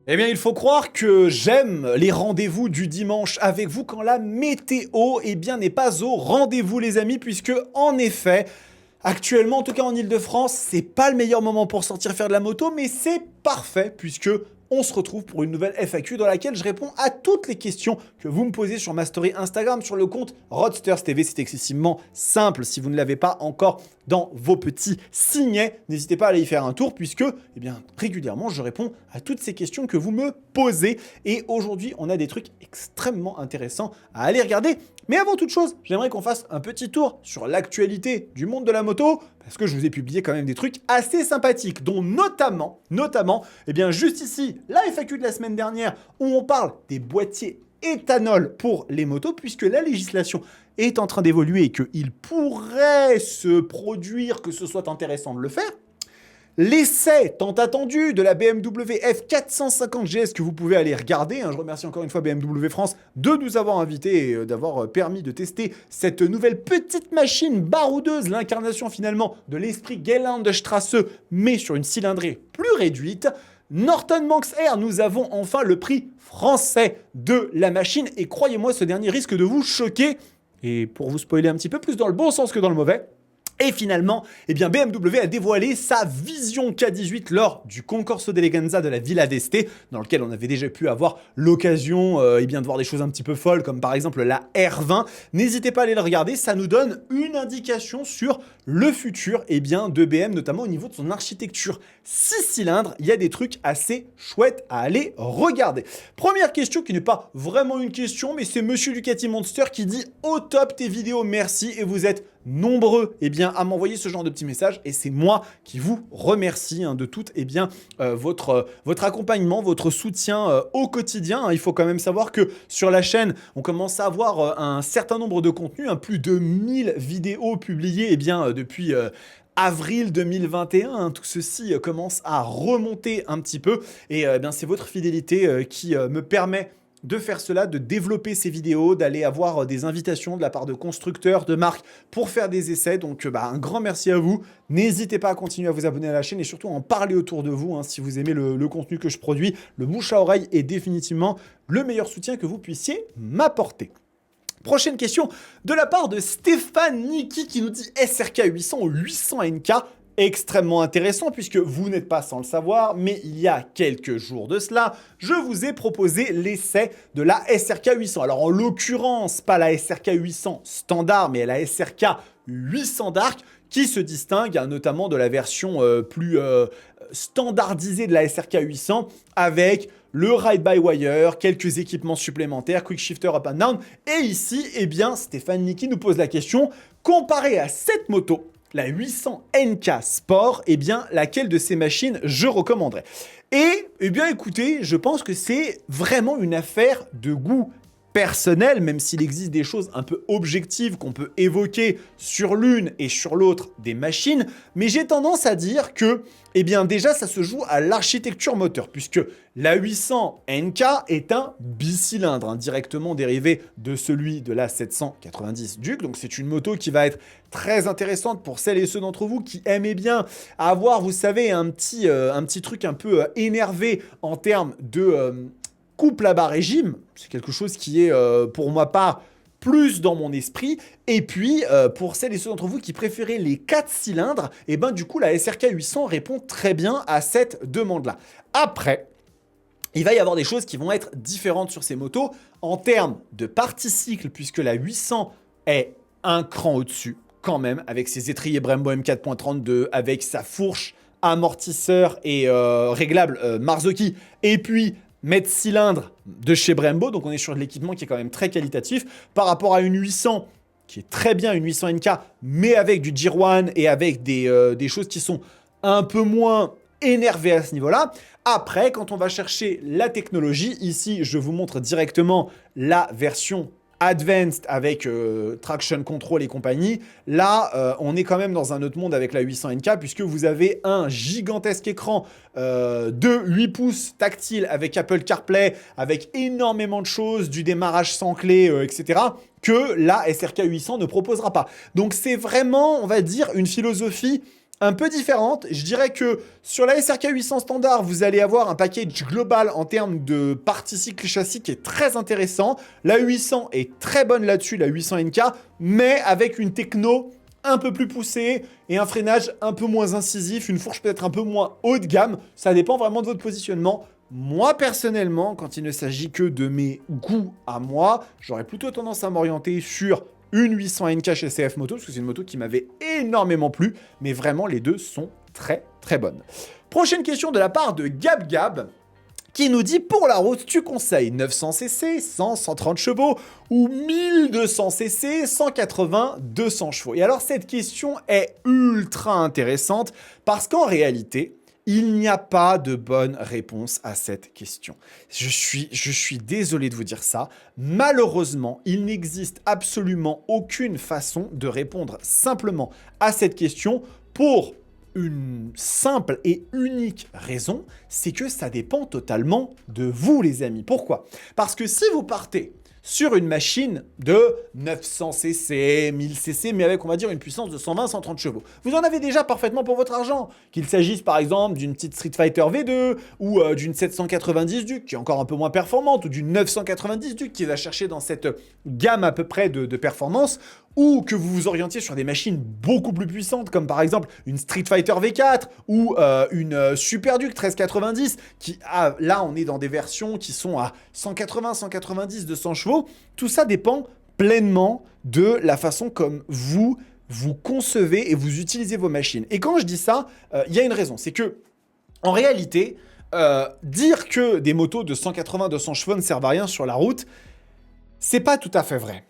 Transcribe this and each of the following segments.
Eh bien, il faut croire que j'aime les rendez-vous du dimanche avec vous quand la météo, eh bien, n'est pas au rendez-vous, les amis, puisque, en effet, actuellement, en tout cas en Ile-de-France, c'est pas le meilleur moment pour sortir faire de la moto, mais c'est parfait, puisque on se retrouve pour une nouvelle FAQ dans laquelle je réponds à toutes les questions que vous me posez sur ma story Instagram, sur le compte Roadsters TV. C'est excessivement simple. Si vous ne l'avez pas encore dans vos petits signets, n'hésitez pas à aller y faire un tour puisque, eh bien, régulièrement, je réponds à toutes ces questions que vous me posez. Et aujourd'hui, on a des trucs extrêmement intéressants à aller regarder. Mais avant toute chose, j'aimerais qu'on fasse un petit tour sur l'actualité du monde de la moto, parce que je vous ai publié quand même des trucs assez sympathiques, dont notamment, eh bien juste ici, la FAQ de la semaine dernière, où on parle des boîtiers éthanol pour les motos, puisque la législation est en train d'évoluer et qu'il pourrait se produire que ce soit intéressant de le faire. L'essai tant attendu de la BMW F450 GS que vous pouvez aller regarder. Je remercie encore une fois BMW France de nous avoir invités et d'avoir permis de tester cette nouvelle petite machine baroudeuse, l'incarnation finalement de l'esprit Geländstrasse, mais sur une cylindrée plus réduite. Norton Manx Air, nous avons enfin le prix français de la machine et croyez-moi, ce dernier risque de vous choquer. Et pour vous spoiler un petit peu plus dans le bon sens que dans le mauvais, et finalement, eh bien BMW a dévoilé sa vision K18 lors du Concorso d'Eleganza de la Villa d'Este, dans lequel on avait déjà pu avoir l'occasion de voir des choses un petit peu folles, comme par exemple la R20. N'hésitez pas à aller le regarder, ça nous donne une indication sur le futur de BM, notamment au niveau de son architecture 6 cylindres. Il y a des trucs assez chouettes à aller regarder. Première question qui n'est pas vraiment une question, mais c'est Monsieur Ducati Monster qui dit « Au top tes vidéos, merci » et vous êtes nombreux à m'envoyer ce genre de petits messages et c'est moi qui vous remercie de tout votre accompagnement, votre soutien au quotidien. Il faut quand même savoir que sur la chaîne, on commence à avoir un certain nombre de contenus, plus de 1000 vidéos publiées depuis avril 2021, tout ceci commence à remonter un petit peu et c'est votre fidélité qui me permet de faire cela, de développer ces vidéos, d'aller avoir des invitations de la part de constructeurs, de marques pour faire des essais. Donc un grand merci à vous. N'hésitez pas à continuer à vous abonner à la chaîne et surtout à en parler autour de vous si vous aimez le contenu que je produis. Le bouche à oreille est définitivement le meilleur soutien que vous puissiez m'apporter. Prochaine question de la part de Stéphane Niki qui nous dit SRK 800 ou 800 NK. Extrêmement intéressant puisque vous n'êtes pas sans le savoir, mais il y a quelques jours de cela, je vous ai proposé l'essai de la SRK 800. Alors en l'occurrence, pas la SRK 800 standard, mais la SRK 800 Dark qui se distingue notamment de la version plus standardisée de la SRK 800 avec le ride-by-wire, quelques équipements supplémentaires, quick shifter up and down. Et ici, Stéphane Niki nous pose la question, comparé à cette moto, la 800 NK Sport, laquelle de ces machines je recommanderais? Et, écoutez, je pense que c'est vraiment une affaire de goût personnel, même s'il existe des choses un peu objectives qu'on peut évoquer sur l'une et sur l'autre des machines, mais j'ai tendance à dire que, déjà, ça se joue à l'architecture moteur, puisque la 800 NK est un bicylindre, directement dérivé de celui de la 790 Duke, donc c'est une moto qui va être très intéressante pour celles et ceux d'entre vous qui aimaient bien avoir, vous savez, un petit truc un peu énervé en termes de couple à bas régime. C'est quelque chose qui est, pour ma part, plus dans mon esprit. Et puis, pour celles et ceux d'entre vous qui préféraient les 4 cylindres, du coup, la SRK 800 répond très bien à cette demande-là. Après, il va y avoir des choses qui vont être différentes sur ces motos en termes de partie cycle, puisque la 800 est un cran au-dessus, quand même, avec ses étriers Brembo M4.32, avec sa fourche amortisseur et réglable Marzocchi, et puis mètre cylindre de chez Brembo, donc on est sur de l'équipement qui est quand même très qualitatif par rapport à une 800 qui est très bien, une 800 NK, mais avec du Gear One et avec des choses qui sont un peu moins énervées à ce niveau-là. Après, quand on va chercher la technologie, ici je vous montre directement la version Advanced avec Traction Control et compagnie. Là, on est quand même dans un autre monde avec la 800 NK puisque vous avez un gigantesque écran de 8 pouces tactile avec Apple CarPlay, avec énormément de choses, du démarrage sans clé, etc. que la SRK 800 ne proposera pas. Donc c'est vraiment, on va dire, une philosophie un peu différente. Je dirais que sur la SRK 800 standard, vous allez avoir un package global en termes de partie cycle châssis qui est très intéressant. La 800 est très bonne là-dessus, la 800 NK, mais avec une techno un peu plus poussée et un freinage un peu moins incisif, une fourche peut-être un peu moins haut de gamme. Ça dépend vraiment de votre positionnement. Moi, personnellement, quand il ne s'agit que de mes goûts à moi, j'aurais plutôt tendance à m'orienter sur une 800 NK chez CF Moto, parce que c'est une moto qui m'avait énormément plu, mais vraiment, les deux sont très, très bonnes. Prochaine question de la part de Gab Gab, qui nous dit, pour la route, tu conseilles 900cc, 100, 130 chevaux, ou 1200cc, 180, 200 chevaux. Et alors, cette question est ultra intéressante, parce qu'en réalité, il n'y a pas de bonne réponse à cette question. Je suis désolé de vous dire ça. Malheureusement, il n'existe absolument aucune façon de répondre simplement à cette question pour une simple et unique raison, c'est que ça dépend totalement de vous, les amis. Pourquoi? Parce que si vous partez sur une machine de 900cc, 1000cc, mais avec, on va dire, une puissance de 120-130 chevaux. Vous en avez déjà parfaitement pour votre argent. Qu'il s'agisse, par exemple, d'une petite Street Fighter V2 ou d'une 790 Duke, qui est encore un peu moins performante, ou d'une 990 Duke, qui va chercher dans cette gamme à peu près de performance, ou que vous vous orientiez sur des machines beaucoup plus puissantes, comme par exemple une Street Fighter V4 ou une Super Duke 1390, qui là on est dans des versions qui sont à 180, 190, 200 chevaux. Tout ça dépend pleinement de la façon comme vous concevez et vous utilisez vos machines. Et quand je dis ça, il y a une raison, c'est que en réalité, dire que des motos de 180, 200 chevaux ne servent à rien sur la route, c'est pas tout à fait vrai.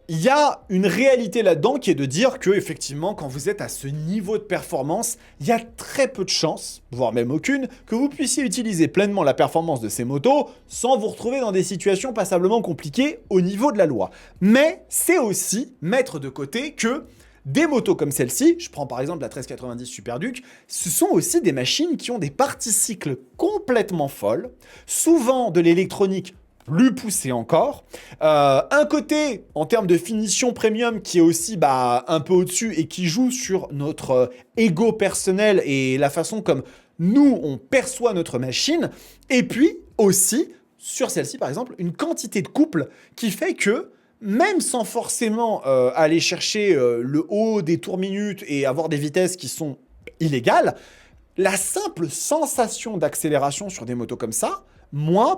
Y a une réalité là-dedans qui est de dire que, effectivement, quand vous êtes à ce niveau de performance, il y a très peu de chances, voire même aucune, que vous puissiez utiliser pleinement la performance de ces motos sans vous retrouver dans des situations passablement compliquées au niveau de la loi. Mais c'est aussi mettre de côté que des motos comme celle-ci, je prends par exemple la 1390 Super Duke, ce sont aussi des machines qui ont des parties cycles complètement folles, souvent de l'électronique plus poussé encore. Un côté, en termes de finition premium, qui est aussi un peu au-dessus et qui joue sur notre ego personnel et la façon comme nous, on perçoit notre machine. Et puis aussi, sur celle-ci, par exemple, une quantité de couple qui fait que, même sans forcément aller chercher le haut des tours minutes et avoir des vitesses qui sont illégales, la simple sensation d'accélération sur des motos comme ça,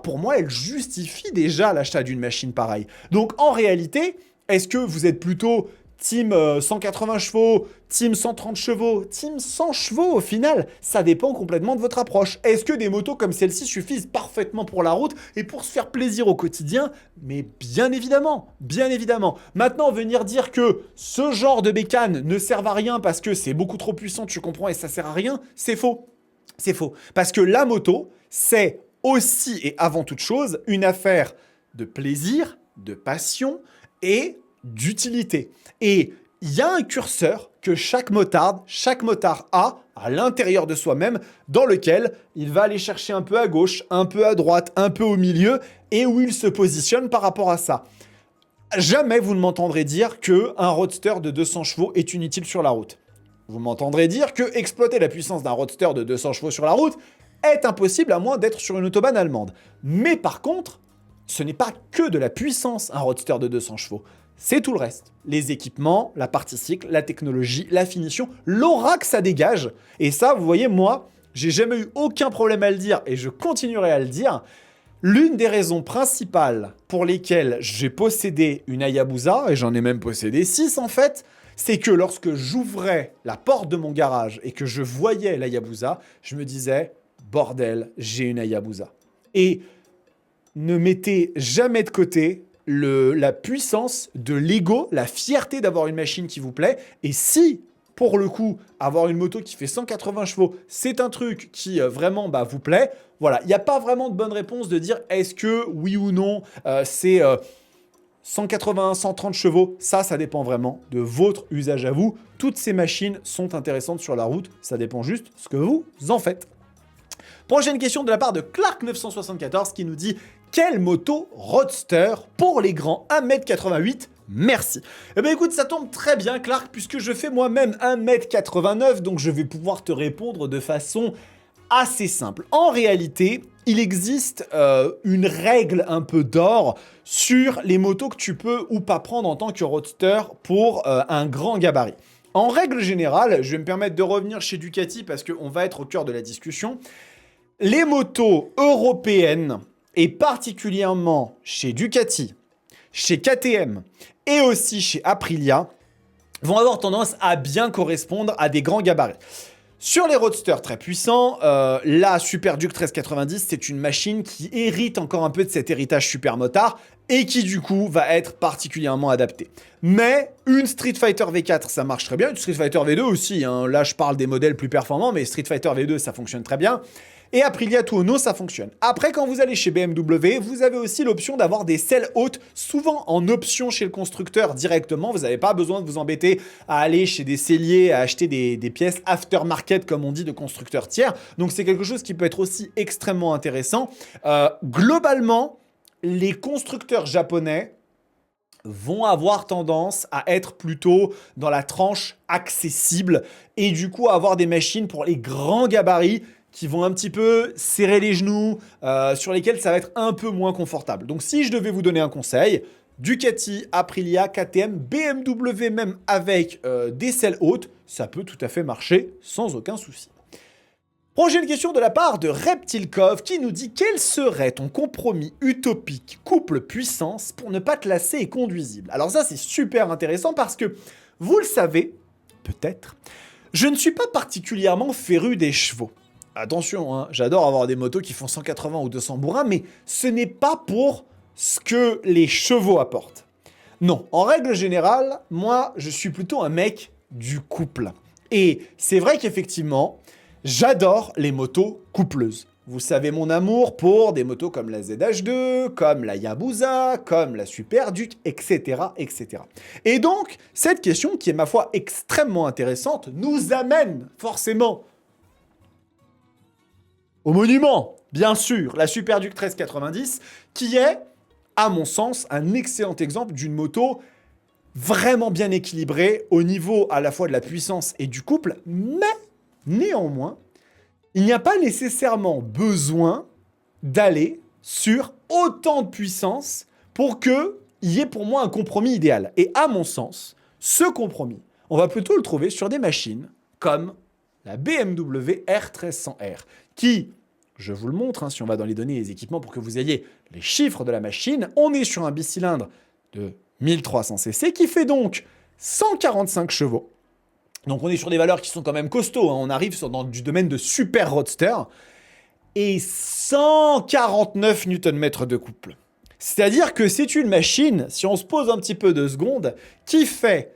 pour moi, elle justifie déjà l'achat d'une machine pareille. Donc, en réalité, est-ce que vous êtes plutôt team 180 chevaux, team 130 chevaux, team 100 chevaux au final? Ça dépend complètement de votre approche. Est-ce que des motos comme celle-ci suffisent parfaitement pour la route et pour se faire plaisir au quotidien? Mais bien évidemment, bien évidemment. Maintenant, venir dire que ce genre de bécane ne sert à rien parce que c'est beaucoup trop puissant, tu comprends, et ça sert à rien, c'est faux. C'est faux. Parce que la moto, c'est aussi et avant toute chose une affaire de plaisir, de passion et d'utilité. Et il y a un curseur que chaque motard a à l'intérieur de soi-même, dans lequel il va aller chercher un peu à gauche, un peu à droite, un peu au milieu, et où il se positionne par rapport à ça. Jamais vous ne m'entendrez dire qu'un roadster de 200 chevaux est inutile sur la route. Vous m'entendrez dire que exploiter la puissance d'un roadster de 200 chevaux sur la route est impossible à moins d'être sur une autobahn allemande. Mais par contre, ce n'est pas que de la puissance un roadster de 200 chevaux. C'est tout le reste. Les équipements, la partie cycle, la technologie, la finition, l'aura que ça dégage. Et ça, vous voyez, moi, j'ai jamais eu aucun problème à le dire et je continuerai à le dire. L'une des raisons principales pour lesquelles j'ai possédé une Hayabusa, et j'en ai même possédé 6 en fait, c'est que lorsque j'ouvrais la porte de mon garage et que je voyais l'Hayabusa, je me disais... Bordel, j'ai une Hayabusa. Et ne mettez jamais de côté la puissance de l'ego, la fierté d'avoir une machine qui vous plaît. Et si, pour le coup, avoir une moto qui fait 180 chevaux, c'est un truc qui vraiment vous plaît, voilà, il n'y a pas vraiment de bonne réponse de dire est-ce que oui ou non, c'est 180, 130 chevaux. Ça dépend vraiment de votre usage à vous. Toutes ces machines sont intéressantes sur la route. Ça dépend juste ce que vous en faites. Prochaine question de la part de Clark974 qui nous dit « Quelle moto roadster pour les grands 1m88 Merci. Eh bien écoute, ça tombe très bien Clark, puisque je fais moi-même 1m89, donc je vais pouvoir te répondre de façon assez simple. En réalité, il existe une règle un peu d'or sur les motos que tu peux ou pas prendre en tant que roadster pour un grand gabarit. En règle générale, je vais me permettre de revenir chez Ducati parce qu'on va être au cœur de la discussion. Les motos européennes, et particulièrement chez Ducati, chez KTM et aussi chez Aprilia, vont avoir tendance à bien correspondre à des grands gabarits. Sur les roadsters très puissants, la Super Duke 1390, c'est une machine qui hérite encore un peu de cet héritage super motard et qui du coup va être particulièrement adaptée. Mais une Street Fighter V4, ça marche très bien, une Street Fighter V2 aussi, hein. Là je parle des modèles plus performants, mais Street Fighter V2 ça fonctionne très bien. Et Aprilia Tuono, ça fonctionne. Après, quand vous allez chez BMW, vous avez aussi l'option d'avoir des selles hautes, souvent en option chez le constructeur directement. Vous n'avez pas besoin de vous embêter à aller chez des selliers, à acheter des pièces aftermarket, comme on dit, de constructeurs tiers. Donc, c'est quelque chose qui peut être aussi extrêmement intéressant. Globalement, les constructeurs japonais vont avoir tendance à être plutôt dans la tranche accessible et du coup à avoir des machines pour les grands gabarits qui vont un petit peu serrer les genoux, sur lesquels ça va être un peu moins confortable. Donc si je devais vous donner un conseil, Ducati, Aprilia, KTM, BMW même avec des selles hautes, ça peut tout à fait marcher sans aucun souci. Prochaine question de la part de Reptilkov qui nous dit « Quel serait ton compromis utopique couple-puissance pour ne pas te lasser et conduisible ?» Alors ça c'est super intéressant parce que, vous le savez, peut-être, je ne suis pas particulièrement féru des chevaux. Attention, hein, j'adore avoir des motos qui font 180 ou 200 bourrins, mais ce n'est pas pour ce que les chevaux apportent. Non, en règle générale, moi, je suis plutôt un mec du couple. Et c'est vrai qu'effectivement, j'adore les motos coupleuses. Vous savez mon amour pour des motos comme la ZH2, comme la Yabusa, comme la Super Duke, etc., etc. Et donc, cette question, qui est ma foi extrêmement intéressante, nous amène forcément au monument, bien sûr, la Super Duke 1390, qui est, à mon sens, un excellent exemple d'une moto vraiment bien équilibrée au niveau à la fois de la puissance et du couple, mais néanmoins, il n'y a pas nécessairement besoin d'aller sur autant de puissance pour qu'il y ait pour moi un compromis idéal. Et à mon sens, ce compromis, on va plutôt le trouver sur des machines comme la BMW R1300R, qui, je vous le montre, hein, si on va dans les données et les équipements pour que vous ayez les chiffres de la machine, on est sur un bicylindre de 1300 cc qui fait donc 145 chevaux. Donc on est sur des valeurs qui sont quand même costauds, hein. On arrive dans du domaine de super roadster, et 149 Nm de couple. C'est-à-dire que c'est une machine, si on se pose un petit peu 2 secondes, qui fait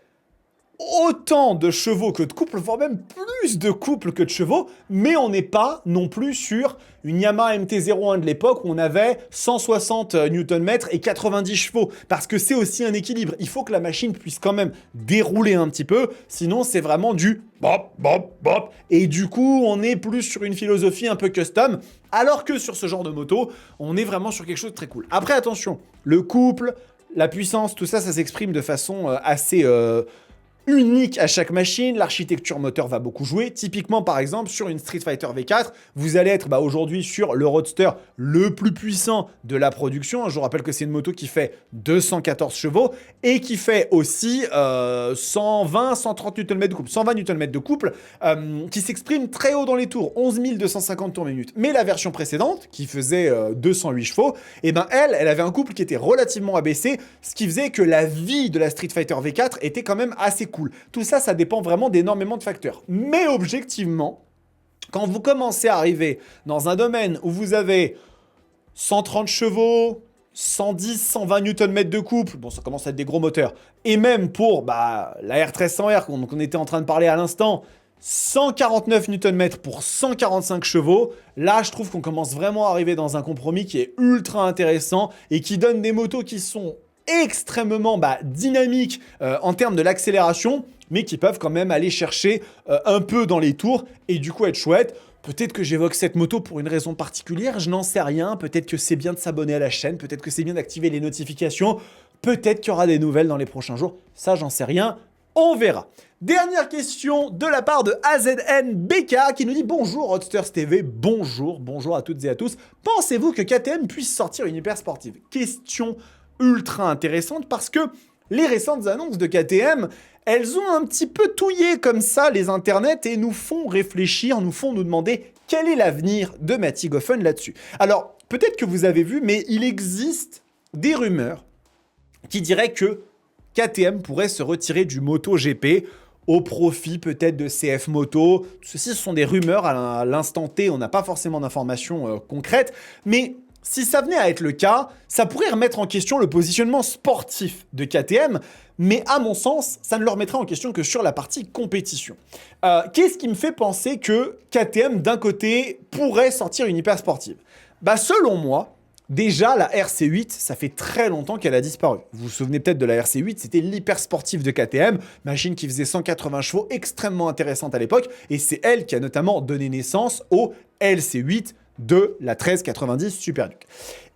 autant de chevaux que de couple, voire même plus de couple que de chevaux, mais on n'est pas non plus sur une Yamaha MT-01 de l'époque où on avait 160 Nm et 90 chevaux, parce que c'est aussi un équilibre. Il faut que la machine puisse quand même dérouler un petit peu, sinon c'est vraiment du bop, bop, bop, et du coup on est plus sur une philosophie un peu custom, alors que sur ce genre de moto, on est vraiment sur quelque chose de très cool. Après attention, le couple, la puissance, tout ça, ça s'exprime de façon assez unique à chaque machine, l'architecture moteur va beaucoup jouer. Typiquement, par exemple, sur une Street Fighter V4, vous allez être aujourd'hui sur le roadster le plus puissant de la production. Je vous rappelle que c'est une moto qui fait 214 chevaux et qui fait aussi 120, 130 Nm de couple, 120 Nm de couple, qui s'exprime très haut dans les tours, 11 250 tours minute. Mais la version précédente, qui faisait 208 chevaux, eh ben elle avait un couple qui était relativement abaissé, ce qui faisait que la vie de la Street Fighter V4 était quand même assez cool. Tout ça, ça dépend vraiment d'énormément de facteurs. Mais objectivement, quand vous commencez à arriver dans un domaine où vous avez 130 chevaux, 110, 120 Nm de couple, bon, ça commence à être des gros moteurs, et même pour la R1300R qu'on était en train de parler à l'instant, 149 Nm pour 145 chevaux, là je trouve qu'on commence vraiment à arriver dans un compromis qui est ultra intéressant et qui donne des motos qui sont extrêmement dynamiques en termes de l'accélération, mais qui peuvent quand même aller chercher un peu dans les tours et du coup être chouette. Peut-être que j'évoque cette moto pour une raison particulière, je n'en sais rien. Peut-être que c'est bien de s'abonner à la chaîne, peut-être que c'est bien d'activer les notifications, peut-être qu'il y aura des nouvelles dans les prochains jours. Ça, j'en sais rien. On verra. Dernière question de la part de AZNBK qui nous dit « Bonjour Roadsters TV, bonjour à toutes et à tous. Pensez-vous que KTM puisse sortir une hyper sportive ?» Question ultra intéressante parce que les récentes annonces de KTM, elles ont un petit peu touillé comme ça les internets et nous font réfléchir, nous font nous demander quel est l'avenir de Matty Goffen là-dessus. Alors, peut-être que vous avez vu, mais il existe des rumeurs qui diraient que KTM pourrait se retirer du MotoGP au profit peut-être de CF Moto. Ceci, ce sont des rumeurs à l'instant T, on n'a pas forcément d'informations concrètes, mais si ça venait à être le cas, ça pourrait remettre en question le positionnement sportif de KTM, mais à mon sens, ça ne le remettrait en question que sur la partie compétition. Qu'est-ce qui me fait penser que KTM, d'un côté, pourrait sortir une hyper sportive? Selon moi, déjà, la RC8, ça fait très longtemps qu'elle a disparu. Vous vous souvenez peut-être de la RC8, c'était l'hyper sportive de KTM, machine qui faisait 180 chevaux, extrêmement intéressante à l'époque, et c'est elle qui a notamment donné naissance au LC8 de la 1390 Super Duke.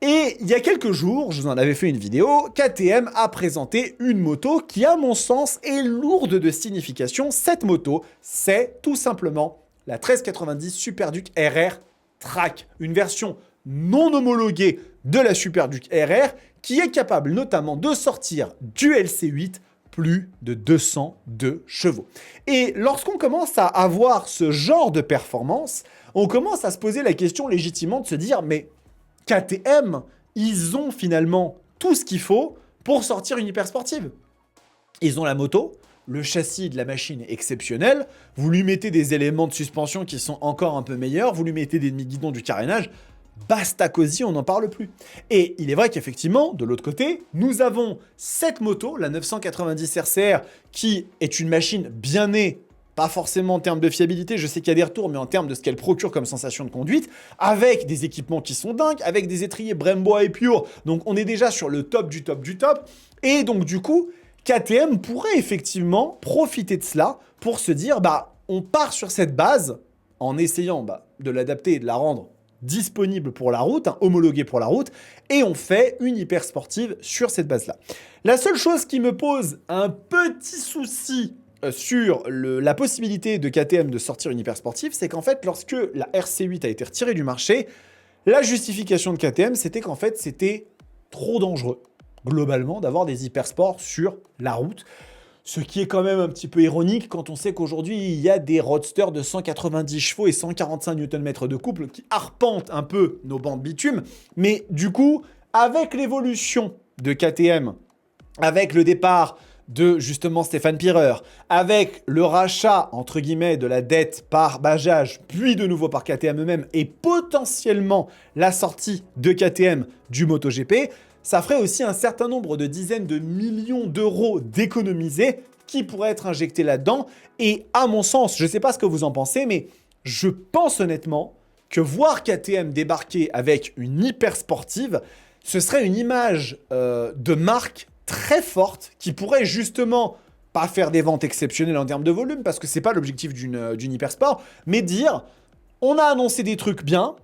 Et il y a quelques jours, je vous en avais fait une vidéo, KTM a présenté une moto qui, à mon sens, est lourde de signification. Cette moto, c'est tout simplement la 1390 Super Duke RR Track, une version non homologuée de la Super Duke RR qui est capable notamment de sortir du LC8 plus de 202 chevaux. Et lorsqu'on commence à avoir ce genre de performance, on commence à se poser la question légitimement de se dire mais KTM, ils ont finalement tout ce qu'il faut pour sortir une hyper sportive. Ils ont la moto, le châssis de la machine est exceptionnel, vous lui mettez des éléments de suspension qui sont encore un peu meilleurs, vous lui mettez des demi-guidons, du carénage, basta cosy, on n'en parle plus. Et il est vrai qu'effectivement, de l'autre côté, nous avons cette moto, la 990 RCR, qui est une machine bien née, pas forcément en termes de fiabilité, je sais qu'il y a des retours, mais en termes de ce qu'elle procure comme sensation de conduite, avec des équipements qui sont dingues, avec des étriers Brembo et Pure, donc on est déjà sur le top du top du top, et donc du coup, KTM pourrait effectivement profiter de cela pour se dire, on part sur cette base, en essayant de l'adapter et de la rendre disponible pour la route, homologué pour la route, et on fait une hyper sportive sur cette base-là. La seule chose qui me pose un petit souci sur la possibilité de KTM de sortir une hyper sportive, c'est qu'en fait, lorsque la RC8 a été retirée du marché, la justification de KTM, c'était qu'en fait, c'était trop dangereux, globalement, d'avoir des hyper sports sur la route. Ce qui est quand même un petit peu ironique quand on sait qu'aujourd'hui, il y a des roadsters de 190 chevaux et 145 Nm de couple qui arpentent un peu nos bancs de bitume. Mais du coup, avec l'évolution de KTM, avec le départ de justement Stéphane Pirer, avec le rachat, entre guillemets, de la dette par Bajaj, puis de nouveau par KTM eux-mêmes, et potentiellement la sortie de KTM du MotoGP, ça ferait aussi un certain nombre de dizaines de millions d'euros d'économisés qui pourraient être injectés là-dedans. Et à mon sens, je ne sais pas ce que vous en pensez, mais je pense honnêtement que voir KTM débarquer avec une hyper sportive, ce serait une image de marque très forte qui pourrait justement pas faire des ventes exceptionnelles en termes de volume, parce que ce n'est pas l'objectif d'une hyper sport, mais dire on a annoncé des trucs bien,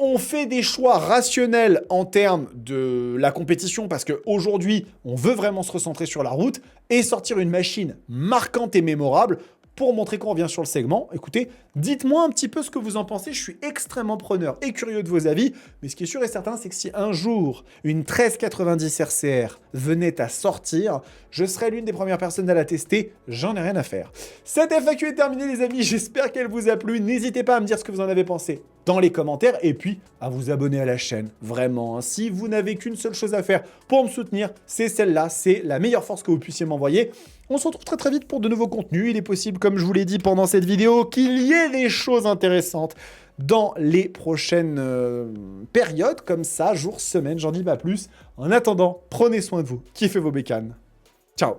on fait des choix rationnels en termes de la compétition parce qu'aujourd'hui, on veut vraiment se recentrer sur la route et sortir une machine marquante et mémorable pour montrer qu'on revient sur le segment. Écoutez, dites-moi un petit peu ce que vous en pensez. Je suis extrêmement preneur et curieux de vos avis. Mais ce qui est sûr et certain, c'est que si un jour, une 1390 RCR venait à sortir, je serais l'une des premières personnes à la tester. J'en ai rien à faire. Cette FAQ est terminée, les amis. J'espère qu'elle vous a plu. N'hésitez pas à me dire ce que vous en avez pensé dans les commentaires et puis à vous abonner à la chaîne. Vraiment, hein. Si vous n'avez qu'une seule chose à faire pour me soutenir, c'est celle-là. C'est la meilleure force que vous puissiez m'envoyer. On se retrouve très très vite pour de nouveaux contenus. Il est possible, comme je vous l'ai dit pendant cette vidéo, qu'il y ait des choses intéressantes dans les prochaines périodes, comme ça, jours, semaines, j'en dis pas plus. En attendant, prenez soin de vous, kiffez vos bécanes. Ciao!